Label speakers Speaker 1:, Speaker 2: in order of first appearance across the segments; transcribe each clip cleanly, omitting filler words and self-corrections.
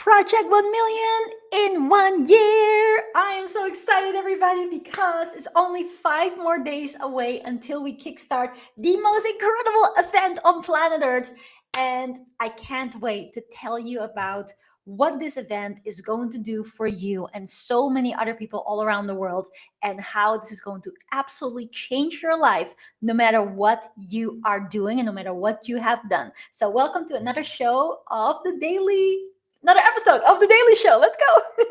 Speaker 1: Project 1 million in 1 year. I am so excited, everybody, because it's only 5 more days away until we kickstart the most incredible event on planet Earth. And I can't wait to tell you about what this event is going to do for you and so many other people all around the world, and how this is going to absolutely change your life no matter what you are doing and no matter what you have done. So, welcome to another show of the Daily another episode of The Daily Show. Let's go.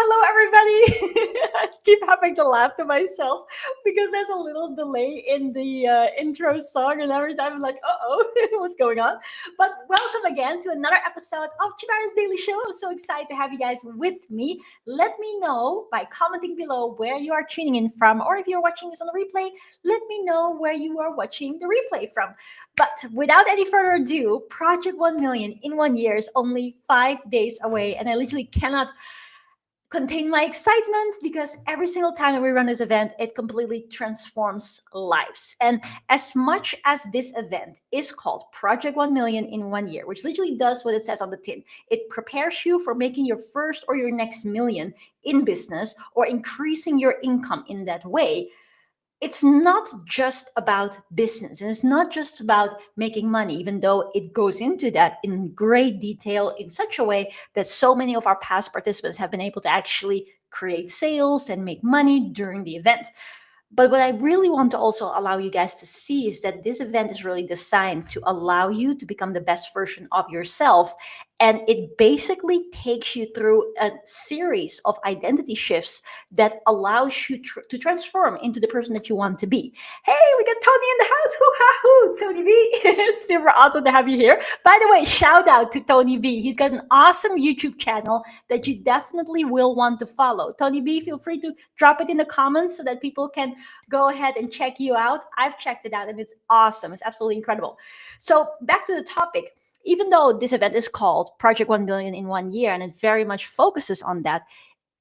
Speaker 1: Hello, everybody. I keep having to laugh to myself because there's a little delay in the intro song, and every time I'm like, what's going on? But welcome again to another episode of Tjibaria's Daily Show. I'm so excited to have you guys with me. Let me know by commenting below where you are tuning in from, or if you're watching this on the replay, let me know where you are watching the replay from. But without any further ado, Project 1 million in 1 year is only 5 days away, and I literally cannot contain my excitement because every single time that we run this event, it completely transforms lives. And as much as this event is called Project 1 million in 1 year, which literally does what it says on the tin, it prepares you for making your first or your next million in business or increasing your income in that way. It's not just about business, and it's not just about making money, even though it goes into that in great detail in such a way that so many of our past participants have been able to actually create sales and make money during the event. But what I really want to also allow you guys to see is that this event is really designed to allow you to become the best version of yourself. And it basically takes you through a series of identity shifts that allows you to transform into the person that you want to be. Hey, we got Tony in the house. Hoo-ha-hoo, Tony B. Super awesome to have you here. By the way, shout out to Tony B. He's got an awesome YouTube channel that you definitely will want to follow. Tony B, feel free to drop it in the comments so that people can go ahead and check you out. I've checked it out and it's awesome. It's absolutely incredible. So back to the topic. Even though this event is called Project 1 million in 1 year and it very much focuses on that,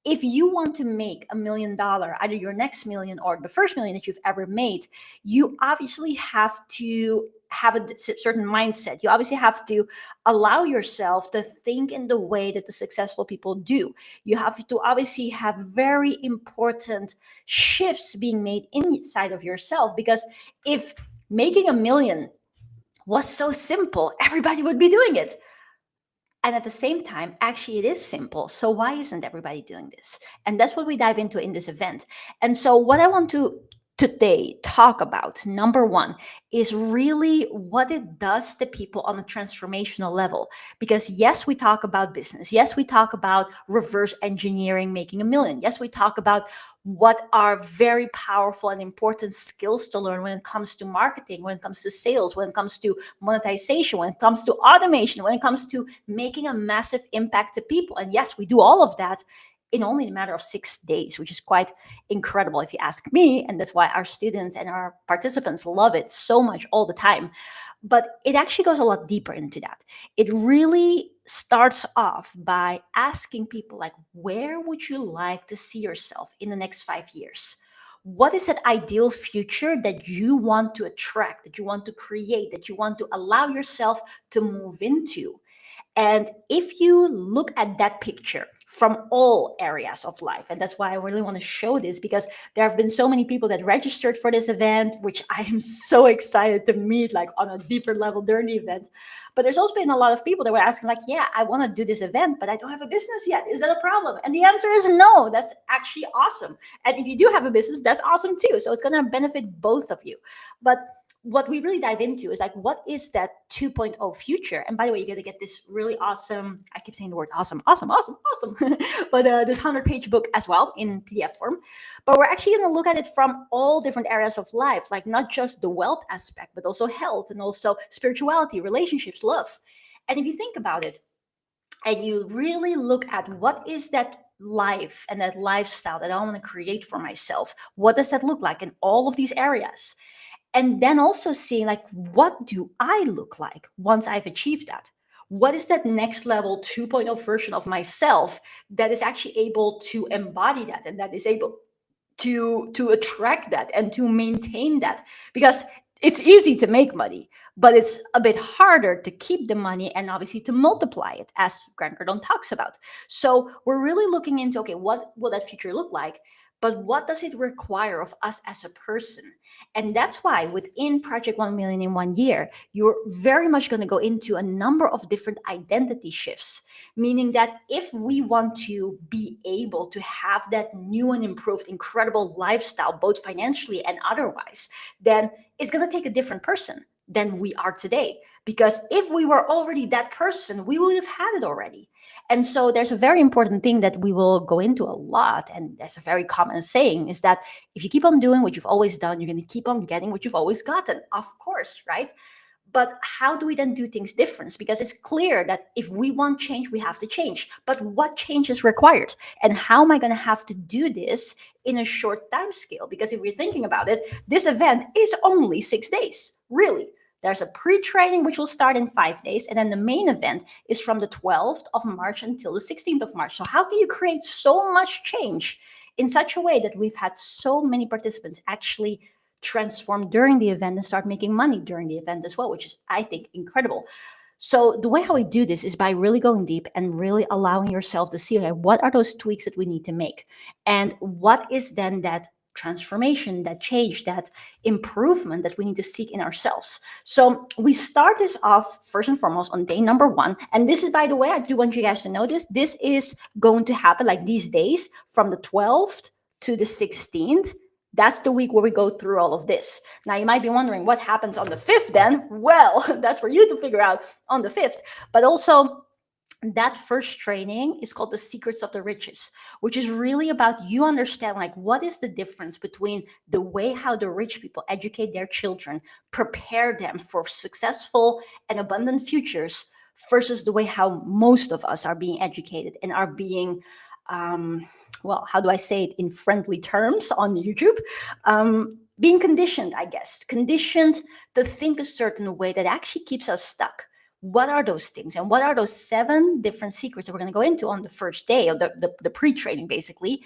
Speaker 1: if you want to make $1 million, either your next million or the first million that you've ever made, you obviously have to have a certain mindset. You obviously have to allow yourself to think in the way that the successful people do. You have to obviously have very important shifts being made inside of yourself, because if making $1 million was so simple, everybody would be doing it. And at the same time, actually, it is simple. So why isn't everybody doing this? And that's what we dive into in this event. And so what I want to today talk about, number one, is really what it does to people on a transformational level. Because yes, we talk about business. Yes, we talk about reverse engineering, making $1 million. Yes, we talk about what are very powerful and important skills to learn when it comes to marketing, when it comes to sales, when it comes to monetization, when it comes to automation, when it comes to making a massive impact to people. And yes, we do all of that in only a matter of 6 days, which is quite incredible if you ask me. And that's why our students and our participants love it so much all the time. But it actually goes a lot deeper into that. It really starts off by asking people, like, where would you like to see yourself in the next 5 years? What is that ideal future that you want to attract, that you want to create, that you want to allow yourself to move into? And if you look at that picture from all areas of life, and that's why I really want to show this, because there have been so many people that registered for this event, which I am so excited to meet, like, on a deeper level during the event. But there's also been a lot of people that were asking, like, yeah, I want to do this event, but I don't have a business yet. Is that a problem? And the answer is no. That's actually awesome. And if you do have a business, that's awesome too. So it's going to benefit both of you. But what we really dive into is like, what is that 2.0 future? And by the way, you're going to get this really awesome, I keep saying the word awesome, awesome, awesome, awesome, but this 100-page book as well in PDF form. But we're actually going to look at it from all different areas of life, like not just the wealth aspect, but also health and also spirituality, relationships, love. And if you think about it, and you really look at what is that life and that lifestyle that I want to create for myself, what does that look like in all of these areas? And then also seeing like, what do I look like once I've achieved that? What is that next level 2.0 version of myself that is actually able to embody that and that is able to attract that and to maintain that? Because it's easy to make money, but it's a bit harder to keep the money and obviously to multiply it, as Grant Cardone talks about. So we're really looking into, okay, what will that future look like, but what does it require of us as a person? And that's why within Project 1 Million in 1 year, you're very much going to go into a number of different identity shifts, meaning that if we want to be able to have that new and improved, incredible lifestyle, both financially and otherwise, then it's going to take a different person than we are today. Because if we were already that person, we would have had it already. And so there's a very important thing that we will go into a lot. And that's a very common saying, is that if you keep on doing what you've always done, you're going to keep on getting what you've always gotten. Of course, right? But how do we then do things different? Because it's clear that if we want change, we have to change. But what change is required? And how am I going to have to do this in a short time scale? Because if we're thinking about it, this event is only 6 days, really. There's a pre-training which will start in 5 days, and then the main event is from the 12th of March until the 16th of March. So how can you create so much change in such a way that we've had so many participants actually transform during the event and start making money during the event as well, which is, I think, incredible. So the way how we do this is by really going deep and really allowing yourself to see, okay, what are those tweaks that we need to make, and what is then that transformation, that change, that improvement that we need to seek in ourselves. So we start this off first and foremost on day number 1. And this is, by the way, I do want you guys to know this. This is going to happen like these days from the 12th to the 16th. That's the week where we go through all of this. Now, you might be wondering what happens on the 5th then. Well, that's for you to figure out on the 5th. But also, that first training is called the Secrets of the Riches, which is really about you understand like what is the difference between the way how the rich people educate their children, prepare them for successful and abundant futures, versus the way how most of us are being educated and are being well, how do I say it in friendly terms on YouTube? Being conditioned, I guess, conditioned to think a certain way that actually keeps us stuck. What are those things? And what are those 7 different secrets that we're going to go into on the first day of the pre-training, basically,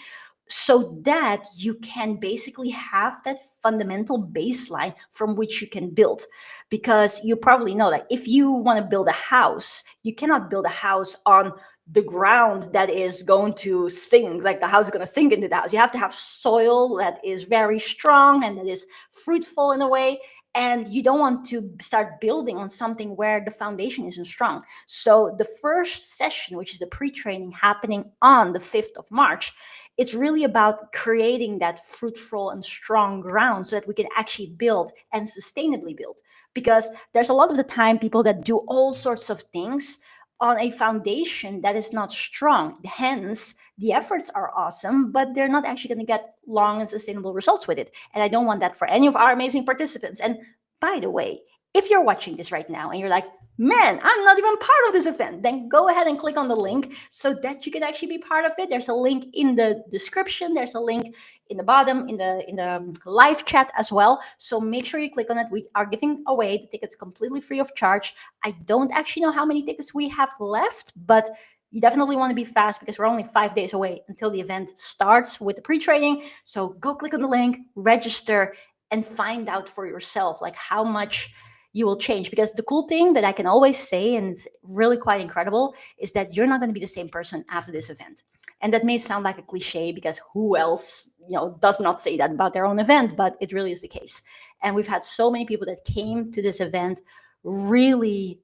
Speaker 1: so that you can basically have that fundamental baseline from which you can build? Because you probably know that if you want to build a house, you cannot build a house on the ground that is going to sink, like the house is going to sink into the house. You have to have soil that is very strong and that is fruitful in a way. And you don't want to start building on something where the foundation isn't strong. So the first session, which is the pre-training happening on the 5th of March, it's really about creating that fruitful and strong ground so that we can actually build and sustainably build. Because there's a lot of the time people that do all sorts of things on a foundation that is not strong. Hence, the efforts are awesome, but they're not actually going to get long and sustainable results with it. And I don't want that for any of our amazing participants. And by the way, if you're watching this right now and you're like, man, I'm not even part of this event, then go ahead and click on the link so that you can actually be part of it. There's a link in the description. There's a link in the bottom in the live chat as well. So make sure you click on it. We are giving away the tickets completely free of charge. I don't actually know how many tickets we have left, but you definitely want to be fast because we're only 5 days away until the event starts with the pre-training. So go click on the link, register, and find out for yourself like how much you will change. Because the cool thing that I can always say, and it's really quite incredible, is that you're not going to be the same person after this event. And that may sound like a cliche because who else, does not say that about their own event, but it really is the case. And we've had so many people that came to this event really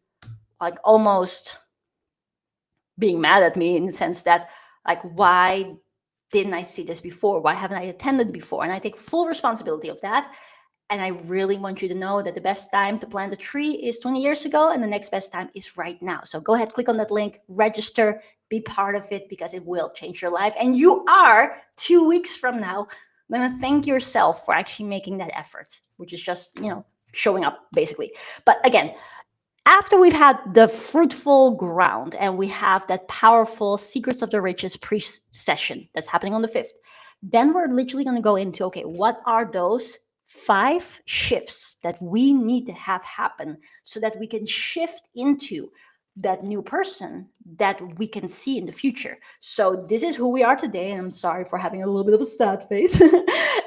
Speaker 1: like almost being mad at me in the sense that like, why didn't I see this before? Why haven't I attended before? And I take full responsibility of that. And I really want you to know that the best time to plant a tree is 20 years ago, and the next best time is right now. So go ahead, click on that link, register, be part of it, because it will change your life. And you are 2 weeks from now going to thank yourself for actually making that effort, which is just, showing up basically. But again, after we've had the fruitful ground and we have that powerful Secrets of the Riches pre-session that's happening on the 5th, then we're literally going to go into, okay, what are those 5 shifts that we need to have happen so that we can shift into that new person that we can see in the future. So this is who we are today, and I'm sorry for having a little bit of a sad face.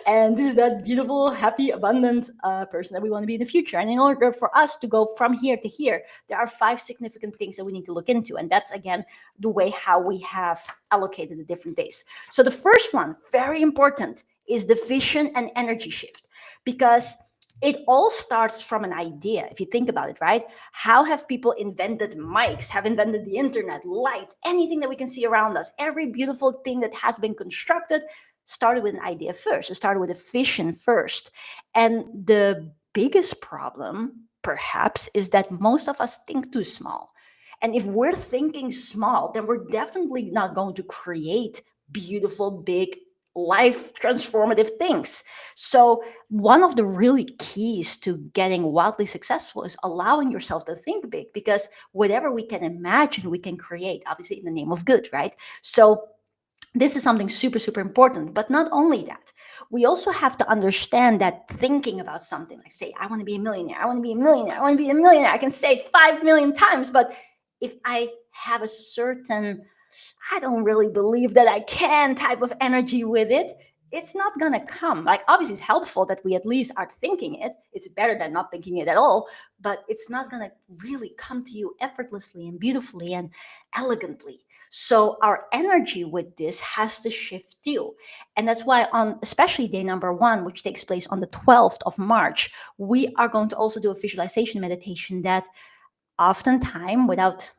Speaker 1: And this is that beautiful, happy, abundant person that we want to be in the future. And in order for us to go from here to here, there are 5 significant things that we need to look into. And that's, again, the way how we have allocated the different days. So the first one, very important, is the vision and energy shift, because it all starts from an idea. If you think about it, right? How have people invented mics, have invented the internet, light, anything that we can see around us? Every beautiful thing that has been constructed started with an idea first. It started with a vision first. And the biggest problem, perhaps, is that most of us think too small. And if we're thinking small, then we're definitely not going to create beautiful, big, life transformative things. So one of the really keys to getting wildly successful is allowing yourself to think big, because whatever we can imagine, we can create, obviously in the name of good, right? So this is something super, super important. But not only that, we also have to understand that thinking about something, like, say, I want to be a millionaire, I want to be a millionaire, I want to be a millionaire, I can say it 5 million times. But if I have a certain, I don't really believe that I can type of energy with it, it's not going to come. Like, obviously, it's helpful that we at least are thinking it. It's better than not thinking it at all, but it's not going to really come to you effortlessly and beautifully and elegantly. So our energy with this has to shift too. And that's why on especially day number 1, which takes place on the 12th of March, we are going to also do a visualization meditation that oftentimes, without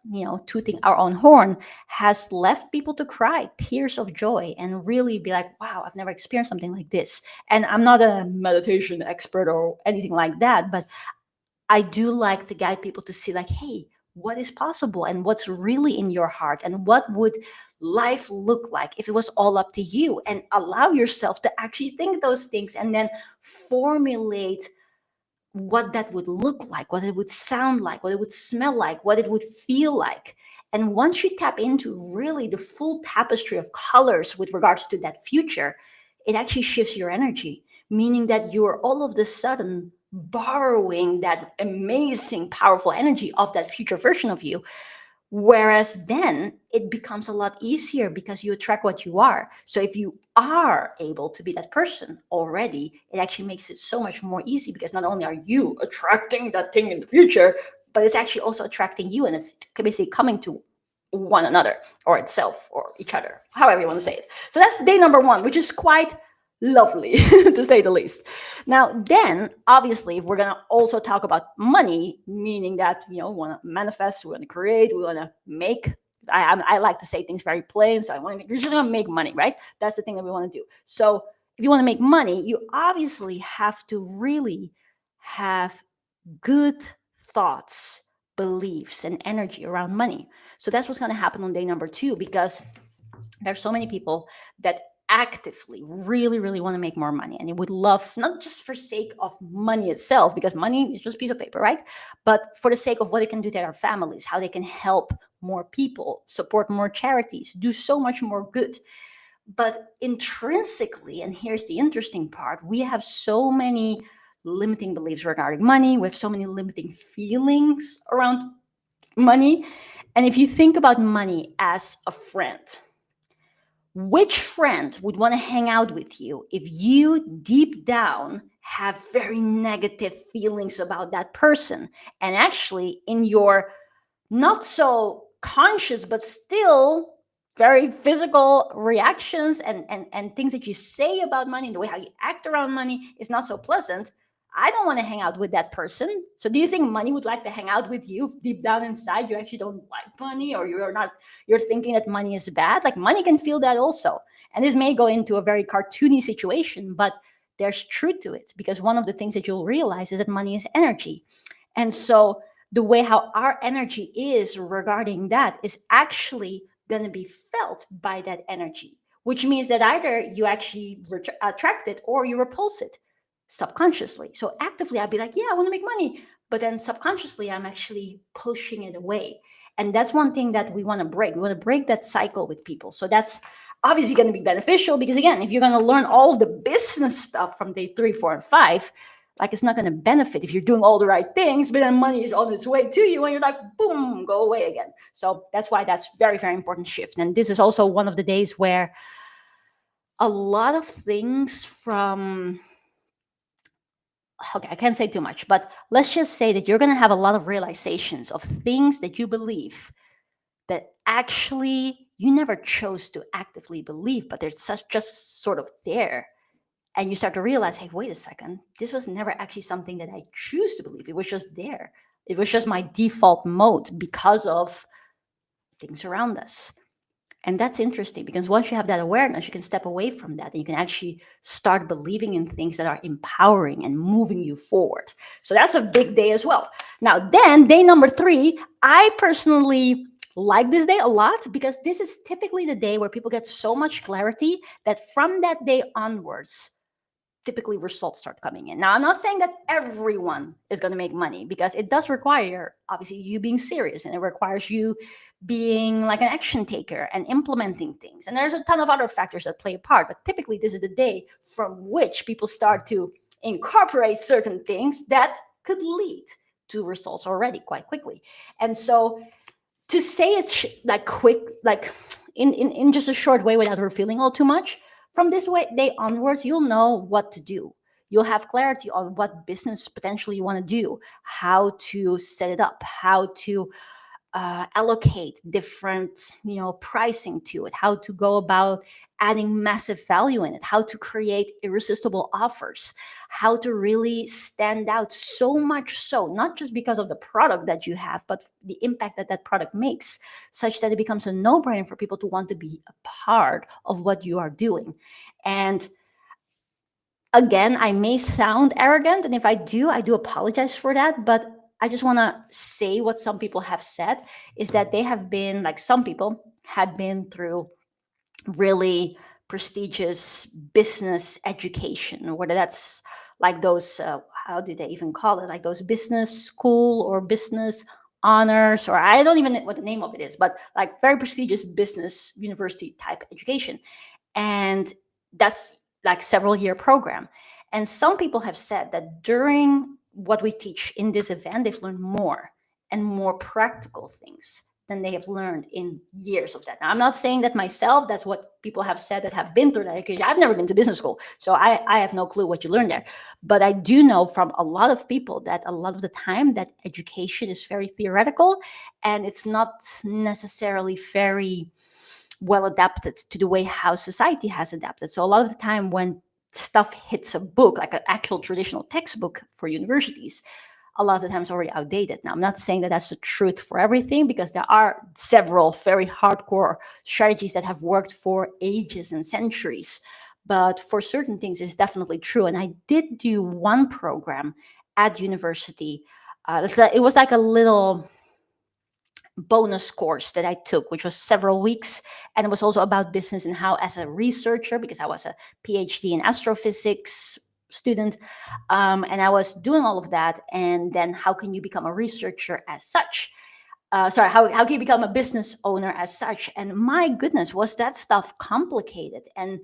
Speaker 1: tooting our own horn, has left people to cry tears of joy and really be like, wow, I've never experienced something like this. And I'm not a meditation expert or anything like that, but I do like to guide people to see, like, hey, what is possible and what's really in your heart, and what would life look like if it was all up to you, and allow yourself to actually think those things and then formulate what that would look like, what it would sound like, what it would smell like, what it would feel like. And once you tap into really the full tapestry of colors with regards to that future, it actually shifts your energy, meaning that you are all of a sudden borrowing that amazing, powerful energy of that future version of you. Whereas then it becomes a lot easier because you attract what you are. So if you are able to be that person already, it actually makes it so much more easy, because not only are you attracting that thing in the future, but it's actually also attracting you, and it's basically coming to one another or itself or each other, however you want to say it. So that's day number 1, which is quite lovely to say the least. Now, then obviously we're going to also talk about money, meaning that we want to manifest, we want to create, we want to make. I like to say things very plain, so you're just going to make money, right? That's the thing that we want to do. So if you want to make money, you obviously have to really have good thoughts, beliefs, and energy around money. So that's what's going to happen on day number 2, because there's so many people that actively really, really want to make more money, and they would love, not just for sake of money itself, because money is just a piece of paper, right? But for the sake of what it can do to their families, how they can help more people, support more charities, do so much more good. But intrinsically, and here's the interesting part, we have so many limiting beliefs regarding money. We have so many limiting feelings around money. And if you think about money as a friend, which friend would want to hang out with you if you deep down have very negative feelings about that person? And actually, in your not so conscious, but still very physical reactions and things that you say about money, and the way how you act around money is not so pleasant, I don't want to hang out with that person. So do you think money would like to hang out with you if deep down inside you actually don't like money, or you're thinking that money is bad? Like, money can feel that also. And this may go into a very cartoony situation, but there's truth to it, because one of the things that you'll realize is that money is energy. And so the way how our energy is regarding that is actually going to be felt by that energy, which means that either you actually attract it or you repulse it subconsciously. So actively, I'd be like, yeah, I want to make money. But then subconsciously, I'm actually pushing it away. And that's one thing that we want to break. We want to break that cycle with people. So that's obviously going to be beneficial, because again, if you're going to learn all the business stuff from day 3, 4, and 5, like, it's not going to benefit if you're doing all the right things, but then money is on its way to you and you're like, boom, go away again. So that's why that's very, very important shift. And this is also one of the days where a lot of things from, okay, I can't say too much, but let's just say that you're going to have a lot of realizations of things that you believe that actually you never chose to actively believe, but they're just sort of there. And you start to realize, hey, wait a second, this was never actually something that I choose to believe. It was just there. It was just my default mode because of things around us. And that's interesting, because once you have that awareness, you can step away from that and you can actually start believing in things that are empowering and moving you forward. So that's a big day as well. Now, then day number 3, I personally like this day a lot, because this is typically the day where people get so much clarity that from that day onwards, typically results start coming in. Now, I'm not saying that everyone is going to make money, because it does require, obviously, you being serious, and it requires you being like an action taker and implementing things. And there's a ton of other factors that play a part. But typically, this is the day from which people start to incorporate certain things that could lead to results already quite quickly. And so to say it's like quick, like in just a short way without revealing all too much, from this day onwards, you'll know what to do. You'll have clarity on what business potentially you want to do, how to set it up, how to allocate different, pricing to it, how to go about adding massive value in it, how to create irresistible offers, how to really stand out, so much so, not just because of the product that you have, but the impact that that product makes, such that it becomes a no-brainer for people to want to be a part of what you are doing. And again, I may sound arrogant, and if I do apologize for that, but I just want to say what some people have said is that they have been, like, some people had been through really prestigious business education, whether that's like those, how do they even call it? Like those business school or business honors, or I don't even know what the name of it is, but like very prestigious business university type education. And that's like several year program. And some people have said that during what we teach in this event, they've learned more and more practical things than they have learned in years of that. Now, I'm not saying that myself, that's what people have said that have been through that. I've never been to business school, so I have no clue what you learned there. But I do know from a lot of people that a lot of the time that education is very theoretical, and it's not necessarily very well adapted to the way how society has adapted. So a lot of the time when stuff hits a book, like an actual traditional textbook for universities, a lot of the time it's already outdated. Now, I'm not saying that that's the truth for everything, because there are several very hardcore strategies that have worked for ages and centuries. But for certain things, it's definitely true. And I did do one program at university. It was like a little bonus course that I took, which was several weeks. And it was also about business and how, as a researcher, because I was a PhD in astrophysics student, and I was doing all of that. And then how can you become a researcher as such? How can you become a business owner as such? And my goodness, was that stuff complicated. And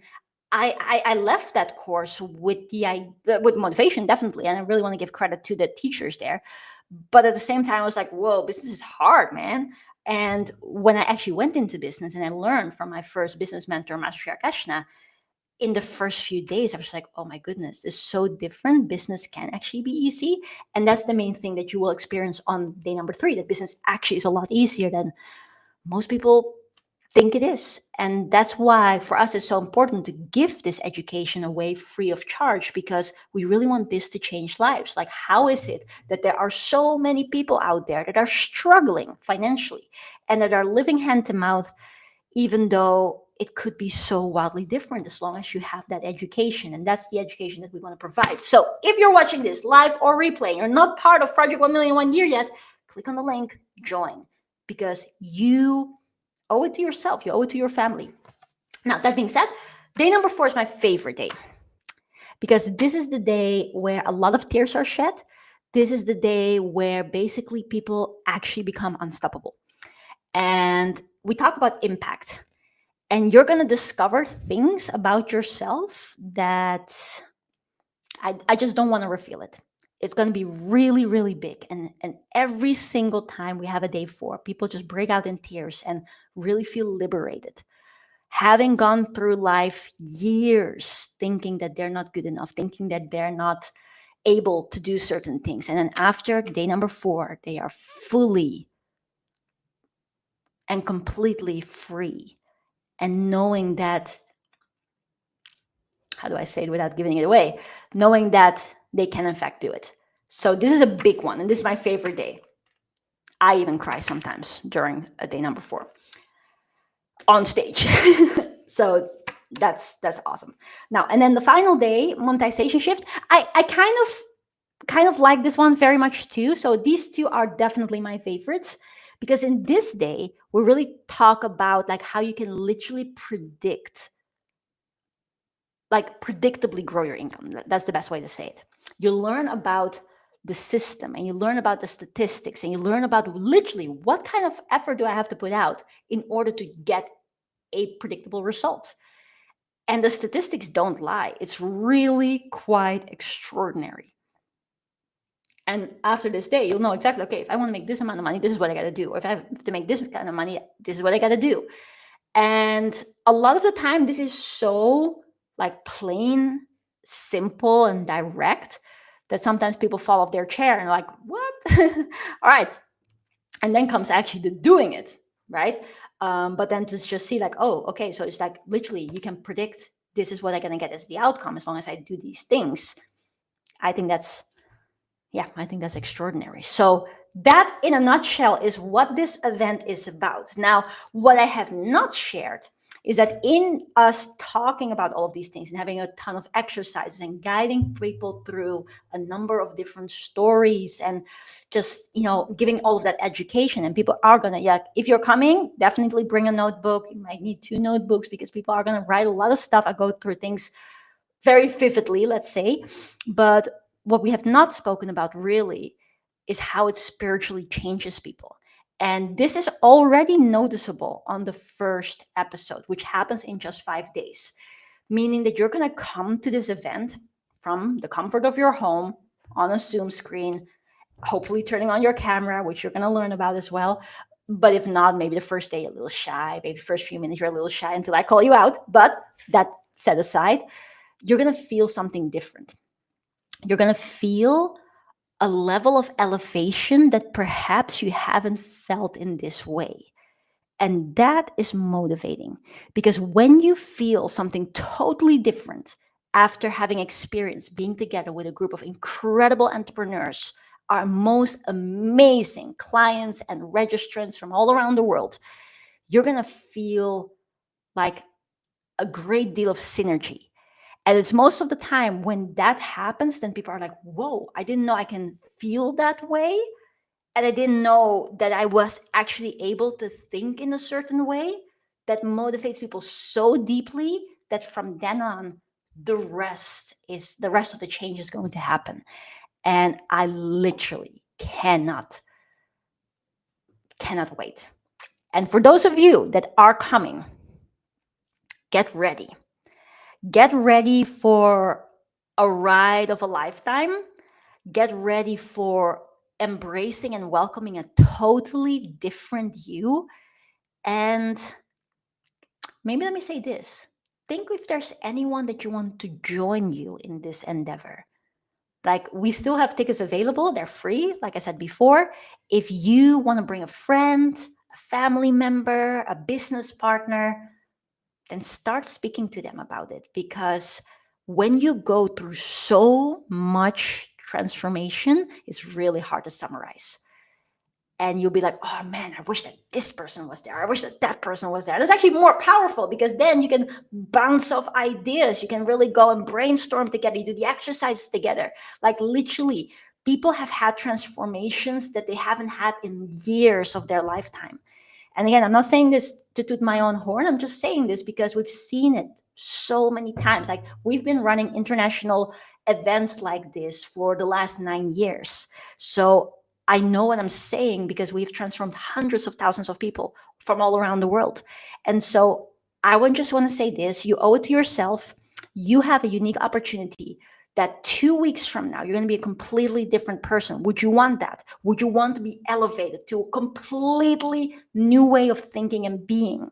Speaker 1: I left that course with with motivation, definitely. And I really want to give credit to the teachers there. But at the same time, I was like, whoa, business is hard, man. And when I actually went into business and I learned from my first business mentor, Master Kashna, in the first few days, I was like, oh my goodness, it's so different. Business can actually be easy. And that's the main thing that you will experience on day number 3, that business actually is a lot easier than most people think it is. And that's why for us it's so important to give this education away free of charge, because we really want this to change lives. Like, how is it that there are so many people out there that are struggling financially and that are living hand to mouth, even though it could be so wildly different as long as you have that education. And that's the education that we want to provide. So if you're watching this live or replay, you're not part of Project 1 Million 1 Year yet, click on the link, join, because you owe it to yourself. You owe it to your family. Now, that being said, day number 4 is my favorite day, because this is the day where a lot of tears are shed. This is the day where basically people actually become unstoppable. And we talk about impact. And you're going to discover things about yourself that I just don't want to reveal it. It's going to be really, really big. And every single time we have a day 4, people just break out in tears and really feel liberated. Having gone through life years thinking that they're not good enough, thinking that they're not able to do certain things. And then after day number 4, they are fully and completely free. And knowing that, how do I say it without giving it away? Knowing that they can in fact do it. So this is a big one, and this is my favorite day. I even cry sometimes during a day number 4 on stage. So that's awesome. Now, and then the final day, monetization shift. I kind of like this one very much too. So these two are definitely my favorites, because in this day we really talk about like how you can literally predictably grow your income. That's the best way to say it. You learn about the system, and you learn about the statistics, and you learn about literally what kind of effort do I have to put out in order to get a predictable result. And the statistics don't lie. It's really quite extraordinary. And after this day, you'll know exactly, okay, if I want to make this amount of money, this is what I got to do. Or if I have to make this kind of money, this is what I got to do. And a lot of the time, this is so like plain, simple, and direct that sometimes people fall off their chair and are like, what? All right. And then comes actually the doing it, right? But then to just see like, oh, okay, so it's like literally you can predict this is what I'm going to get as the outcome as long as I do these things. I think that's extraordinary. So that in a nutshell is what this event is about. Now, what I have not shared is that in us talking about all of these things and having a ton of exercises and guiding people through a number of different stories and just, giving all of that education, and people are going to, if you're coming, definitely bring a notebook. You might need 2 notebooks because people are going to write a lot of stuff. I go through things very vividly, let's say. But what we have not spoken about really is how it spiritually changes people. And this is already noticeable on the first episode, which happens in just 5 days, meaning that you're going to come to this event from the comfort of your home on a Zoom screen, hopefully turning on your camera, which you're going to learn about as well. But if not, maybe the first day, a little shy, maybe the first few minutes, you're a little shy until I call you out. But that set aside, you're going to feel something different. You're going to feel a level of elevation that perhaps you haven't felt in this way. And that is motivating, because when you feel something totally different after having experienced being together with a group of incredible entrepreneurs, our most amazing clients and registrants from all around the world, you're going to feel like a great deal of synergy. And it's most of the time when that happens, then people are like, whoa, I didn't know I can feel that way. And I didn't know that I was actually able to think in a certain way that motivates people so deeply that from then on, the rest of the change is going to happen. And I literally cannot wait. And for those of you that are coming, get ready. Get ready for a ride of a lifetime. Get ready for embracing and welcoming a totally different you. And maybe let me say this. Think if there's anyone that you want to join you in this endeavor. Like, we still have tickets available. They're free, like I said before. If you want to bring a friend, a family member, a business partner, then start speaking to them about it. Because when you go through so much transformation, it's really hard to summarize. and you'll be like, oh man, I wish that this person was there. I wish that that person was there. And it's actually more powerful because then you can bounce off ideas. You can really go and brainstorm together. You do the exercises together. Like literally, people have had transformations that they haven't had in years of their lifetime. And again, I'm not saying this to toot my own horn. I'm just saying this because we've seen it so many times. Like we've been running international events like this for the last 9 years. So I know what I'm saying because we've transformed hundreds of thousands of people from all around the world. And so I would just want to say this, you owe it to yourself. You have a unique opportunity that 2 weeks from now, you're going to be a completely different person. Would you want that? Would you want to be elevated to a completely new way of thinking and being?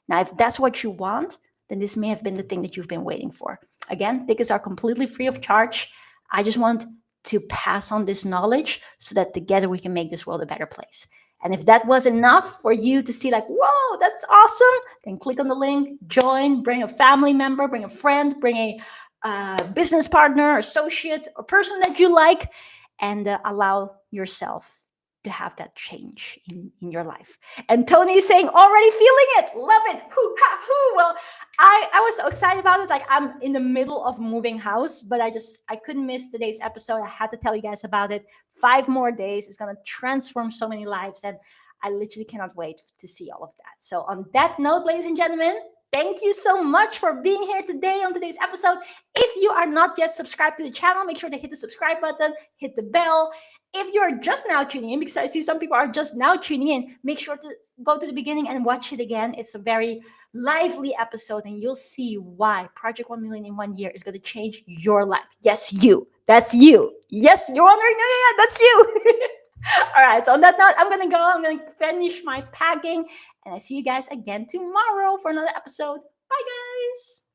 Speaker 1: Now, if that's what you want, then this may have been the thing that you've been waiting for. Again, tickets are completely free of charge. I just want to pass on this knowledge so that together we can make this world a better place. And if that was enough for you to see like, whoa, that's awesome, then click on the link, join, bring a family member, bring a friend, bring a business partner, associate, or person that you like, and allow yourself to have that change in your life. And Tony is saying, already feeling it, love it. Hoo, ha, hoo. Well, I was so excited about it. Like I'm in the middle of moving house, but I couldn't miss today's episode. I had to tell you guys about it. 5 more days is going to transform so many lives, and I literally cannot wait to see all of that. So on that note, ladies and gentlemen, thank you so much for being here today on today's episode. If you are not yet subscribed to the channel, make sure to hit the subscribe button, hit the bell. If you're just now tuning in, because I see some people are just now tuning in, make sure to go to the beginning and watch it again. It's a very lively episode, and you'll see why Project 1 Million in 1 year is going to change your life. Yes, you. That's you. Yes, you're wondering, yeah, that's you. All right, so on that note, I'm going to go. I'm going to finish my packing, and I see you guys again tomorrow for another episode. Bye, guys.